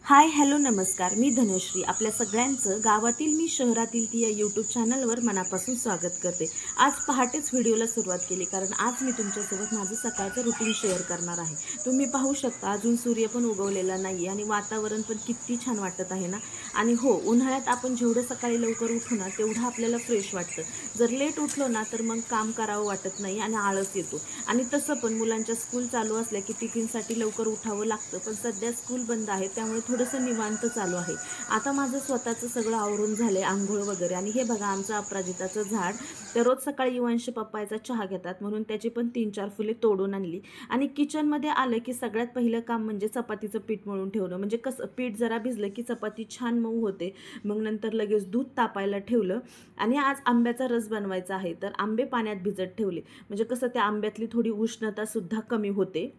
Hi hello नमस्कार. मी धनश्री आपल्या सगळ्यांचं गावातील मी शहरातील ती या यूट्यूब चॅनलवर मनापासून स्वागत करते. आज पहाटेच व्हिडिओला सुरुवात केली कारण आज मी तुमच्यासोबत माझं सकाळचं रुटीन शेअर करणार आहे. तुम्ही पाहू शकता अजून सूर्य पण उगवलेला नाही आणि वातावरण पण किती छान वाटत आहे ना. आणि हो, उन्हाळ्यात आपण जेवढं सकाळी लवकर उठू ना तेवढं आपल्याला फ्रेश वाटतं. जर लेट उठलो ना तर मग काम करावं वाटत नाही आणि आळस येतो. आणि तसं पण मुलांच्या स्कूल चालू असल्या की टिफिनसाठी लवकर उठावं लागतं, पण सध्या स्कूल बंद आहे त्यामुळे थोडंसं निवांत चालू आहे. आता माझं स्वतःचं सगळं आवरून झालंय, आंघोळ वगैरे. आणि हे बघा आमचं अपराजिताचं झाड. तर रोज सकाळी युवांशी पप्पायचा चहा घेतात म्हणून त्याची पण 3-4 फुले तोडून आणली. आणि किचनमध्ये आलं की सगळ्यात पहिलं काम म्हणजे चपातीचं पीठ मळून ठेवणं. म्हणजे कसं पीठ जरा भिजलं की चपाती छान मऊ होते. मग नंतर लगेच दूध तापायला ठेवलं. आणि आज आंब्याचा रस बनवायचा आहे तर आंबे पाण्यात भिजत ठेवले. म्हणजे कसं त्या आंब्यातली थोडी उष्णता सुद्धा कमी होते.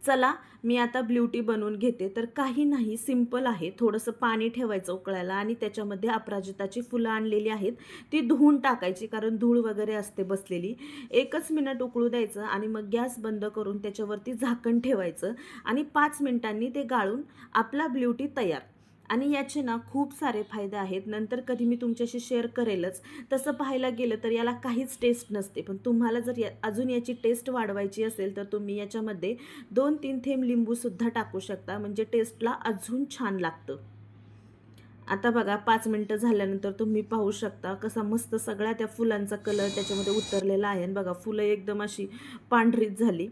चला, मी आता ब्लू टी बनवून घेते. तर काही नाही, सिंपल आहे. थोडंसं पाणी ठेवायचं उकळायला आणि त्याच्यामध्ये अपराजिताची फुलं आणलेली आहेत ती धुवून टाकायची, कारण धूळ वगैरे असते बसलेली. 1च मिनिट उकळू द्यायचं आणि मग गॅस बंद करून त्याच्यावरती झाकण ठेवायचं. आणि 5 मिनिटांनी ते गाळून आपला ब्लू टी तयार. आणि याचे ना खूप सारे फायदे आहेत, नंतर कधी मी तुमच्याशी शेअर करेलच. तसं पाहायला गेलं तर याला काहीच टेस्ट नसते, पण तुम्हाला जर अजून याची टेस्ट वाढवायची असेल तर तुम्ही याच्यामध्ये 2-3 थेंब लिंबूसुद्धा टाकू शकता, म्हणजे टेस्टला अजून छान लागतं. आता बघा 5 मिनटं झाल्यानंतर तुम्ही पाहू शकता कसा मस्त सगळ्या त्या फुलांचा कलर त्याच्यामध्ये उतरलेला आहे. आणि बघा फुलं एकदम अशी पांढरीच झाली.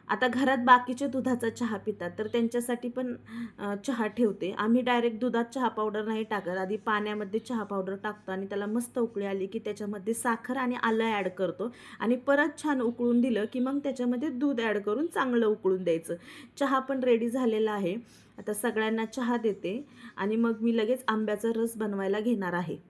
आता घरात बाकीचे दुधाचा चहा पितात तर त्यांच्यासाठी पण चहा ठेवते. आम्ही डायरेक्ट दुधात चहा पावडर नाही टाकत. आधी पाण्यामध्ये चहा पावडर टाकतो आणि त्याला मस्त उकळी आली की त्याच्यामध्ये साखर आणि आलं ॲड करतो. आणि परत छान उकळून दिलं की मग त्याच्यामध्ये दूध ॲड करून चांगलं उकळून द्यायचं. चहा पण रेडी झालेला आहे. आता सगळ्यांना चहा देते आणि मग मी लगेच आंब्याचा रस बनवायला घेणार आहे.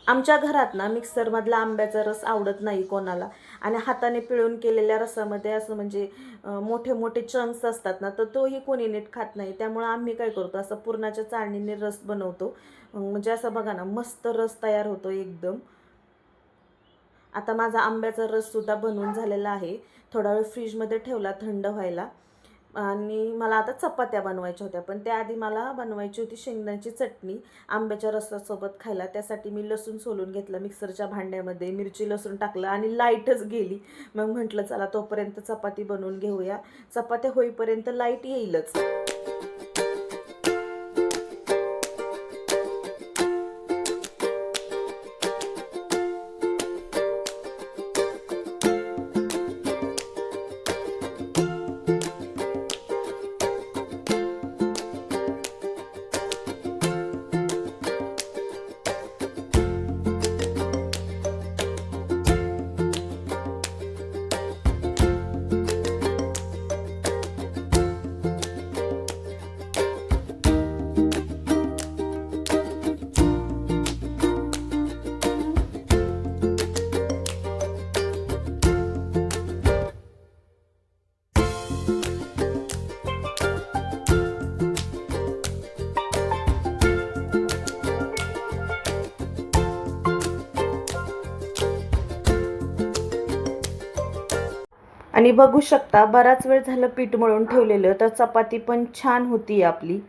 आमच्या घरात ना मिक्सरमधला आंब्याचा रस आवडत नाही कोणाला. आणि हाताने पिळून केलेल्या रसामध्ये असं म्हणजे मोठे मोठे चंक्स असतात ना, तर तोही कोणी नीट खात नाही. त्यामुळं आम्ही काय करतो, असं पुरणाच्या चाळणीने रस बनवतो. म्हणजे असं बघा ना, मस्त रस तयार होतो एकदम. आता माझा आंब्याचा रससुद्धा बनवून झालेला आहे. थोडा वेळ फ्रीजमध्ये ठेवला थंड व्हायला. आणि मला आता चपात्या बनवायच्या होत्या, पण त्याआधी मला बनवायची होती शेंगदाण्याची चटणी आंब्याच्या रसासोबत खायला. त्यासाठी मी लसूण सोलून घेतलं मिक्सरच्या भांड्यामध्ये, मिरची लसूण टाकलं आणि लाईटच गेली. मग म्हटलं चला तोपर्यंत चपाती बनवून घेऊया. चपात्या होईपर्यंत लाईट येईलच. आणि बघू शकता बराच वेळ झालं पीठ मळून ठेवलेलं, तर चपाती पण छान होती आपली.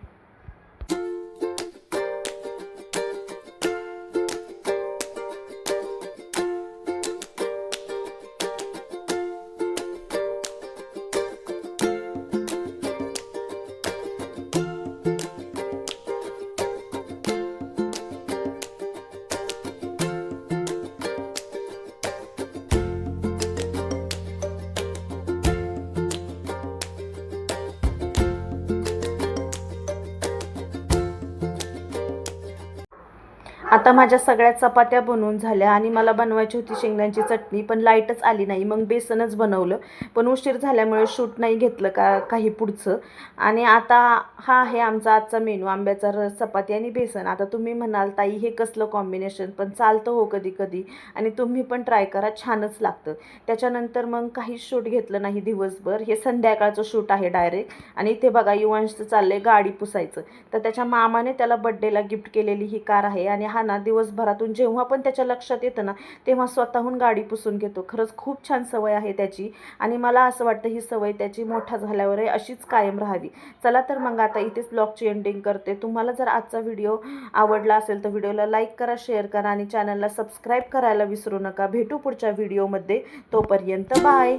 आता माझ्या सगळ्या चपात्या बनवून झाल्या आणि मला बनवायची होती शेंगदाण्याची चटणी, पण लाईटच आली नाही. मग बेसनच बनवलं, पण उशीर झाल्यामुळे शूट नाही घेतलं काही पुढचं. आणि आता हा आहे आमचा आजचा मेनू, आंब्याचा रस, चपाती आणि बेसन. आता तुम्ही म्हणाल ताई हे कसलं कॉम्बिनेशन, पण चालतं हो कधी कधी. आणि तुम्ही पण ट्राय करा, छानच लागतं. त्याच्यानंतर मग काही शूट घेतलं नाही दिवसभर. हे संध्याकाळचं शूट आहे डायरेक्ट. आणि इथे बघा युवांशचं चाललंय गाडी पुसायचं. तर त्याच्या मामाने त्याला बड्डेला गिफ्ट केलेली ही कार आहे. आणि हा ना दिवसभरातून जेव्हा पण त्याच्या लक्षात येतं ना तेव्हा स्वतःहून गाडी पुसून घेतो. खरंच खूप छान सवय आहे त्याची आणि मला असं वाटतं ही सवय त्याची मोठा झाल्यावरही अशीच कायम राहावी. चला तर मग आता इथेच ब्लॉगची एंडिंग करते. तुम्हाला जर आजचा व्हिडिओ आवडला असेल तर व्हिडिओला लाईक करा, शेअर करा आणि चॅनलला सबस्क्राईब करायला विसरू नका. भेटू पुढच्या व्हिडिओमध्ये. तोपर्यंत बाय.